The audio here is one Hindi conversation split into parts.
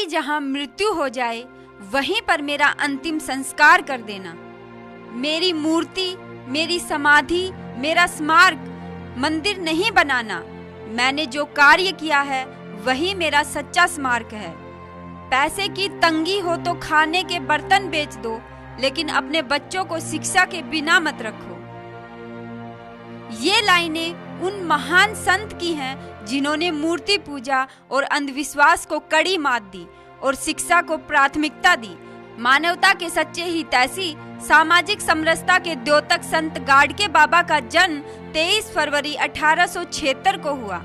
मेरी जहां मृत्यु हो जाए वहीं पर मेरा अंतिम संस्कार कर देना। मेरी मूर्ति, मेरी समाधि, मेरा स्मारक मंदिर नहीं बनाना। मैंने जो कार्य किया है वही मेरा सच्चा स्मारक है। पैसे की तंगी हो तो खाने के बर्तन बेच दो, लेकिन अपने बच्चों को शिक्षा के बिना मत रखो। ये लाइनें उन महान संत की हैं जिन्होंने मूर्ति पूजा और अंधविश्वास को कड़ी मात दी और शिक्षा को प्राथमिकता दी। मानवता के सच्चे हितैषी, सामाजिक समरसता के द्योतक संत गाडगे बाबा का जन्म 23 फरवरी 1876 को हुआ।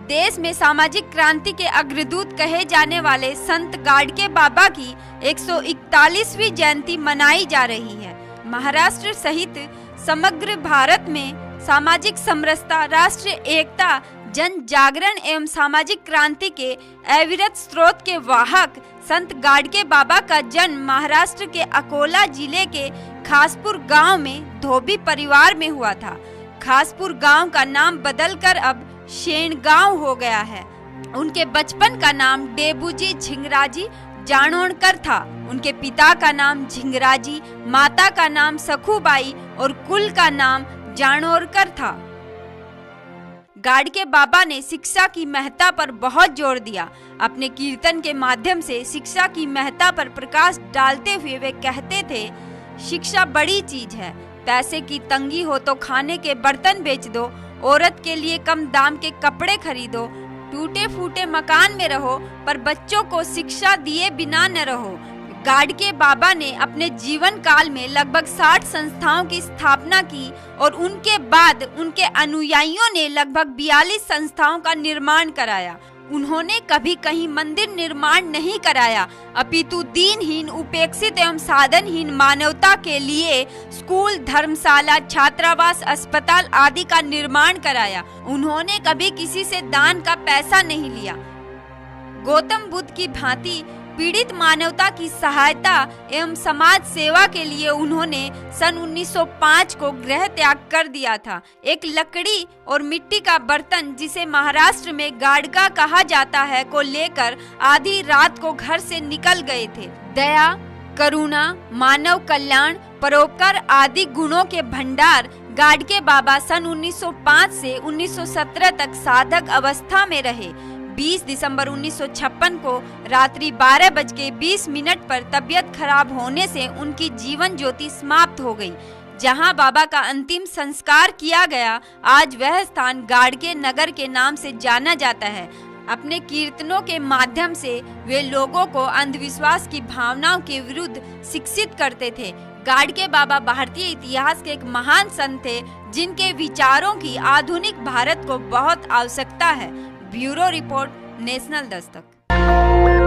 देश में सामाजिक क्रांति के अग्रदूत कहे जाने वाले संत गाडगे बाबा की 141वीं जयंती मनाई जा रही है। महाराष्ट्र सहित समग्र भारत में सामाजिक समरसता, राष्ट्रीय एकता, जन जागरण एवं सामाजिक क्रांति के अविरत स्रोत के वाहक संत गाडगे बाबा का जन्म महाराष्ट्र के अकोला जिले के खासपुर गांव में धोबी परिवार में हुआ था। खासपुर गांव का नाम बदलकर अब शेणगांव हो गया है। उनके बचपन का नाम डेबूजी झिंगराजी जाणोणकर था। उनके पिता का नाम झिंगराजी, माता का नाम सखूबाई और कुल का नाम जाणोरकर था। गाडगे बाबा ने शिक्षा की महत्ता पर बहुत जोर दिया। अपने कीर्तन के माध्यम से शिक्षा की महत्ता पर प्रकाश डालते हुए वे कहते थे, शिक्षा बड़ी चीज है। पैसे की तंगी हो तो खाने के बर्तन बेच दो, औरत के लिए कम दाम के कपड़े खरीदो, टूटे फूटे मकान में रहो, पर बच्चों को शिक्षा दिए बिना न रहो। गाडगे बाबा ने अपने जीवन काल में लगभग 60 संस्थाओं की स्थापना की और उनके बाद उनके अनुयायियों ने लगभग 42 संस्थाओं का निर्माण कराया। उन्होंने कभी कहीं मंदिर निर्माण नहीं कराया, अपितु दीनहीन, उपेक्षित एवं साधनहीन मानवता के लिए स्कूल, धर्मशाला, छात्रावास, अस्पताल आदि का निर्माण कराया। उन्होंने कभी किसी से दान का पैसा नहीं लिया। गौतम बुद्ध की भांति पीड़ित मानवता की सहायता एवं समाज सेवा के लिए उन्होंने सन 1905 को गृह त्याग कर दिया था। एक लकड़ी और मिट्टी का बर्तन, जिसे महाराष्ट्र में गाडगा कहा जाता है, को लेकर आधी रात को घर से निकल गए थे। दया, करुणा, मानव कल्याण, परोपकार आदि गुणों के भंडार गाडगे बाबा सन 1905 से 1917 तक साधक अवस्था में रहे। 20 दिसंबर 1956 को रात्रि 12:20 पर तबियत खराब होने से उनकी जीवन ज्योति समाप्त हो गई। जहां बाबा का अंतिम संस्कार किया गया, आज वह स्थान गाडगे नगर के नाम से जाना जाता है। अपने कीर्तनों के माध्यम से वे लोगों को अंधविश्वास की भावनाओं के विरुद्ध शिक्षित करते थे। गाडगे बाबा भारतीय इतिहास के एक महान संत थे, जिनके विचारों की आधुनिक भारत को बहुत आवश्यकता है। Bureau report, national Dastak.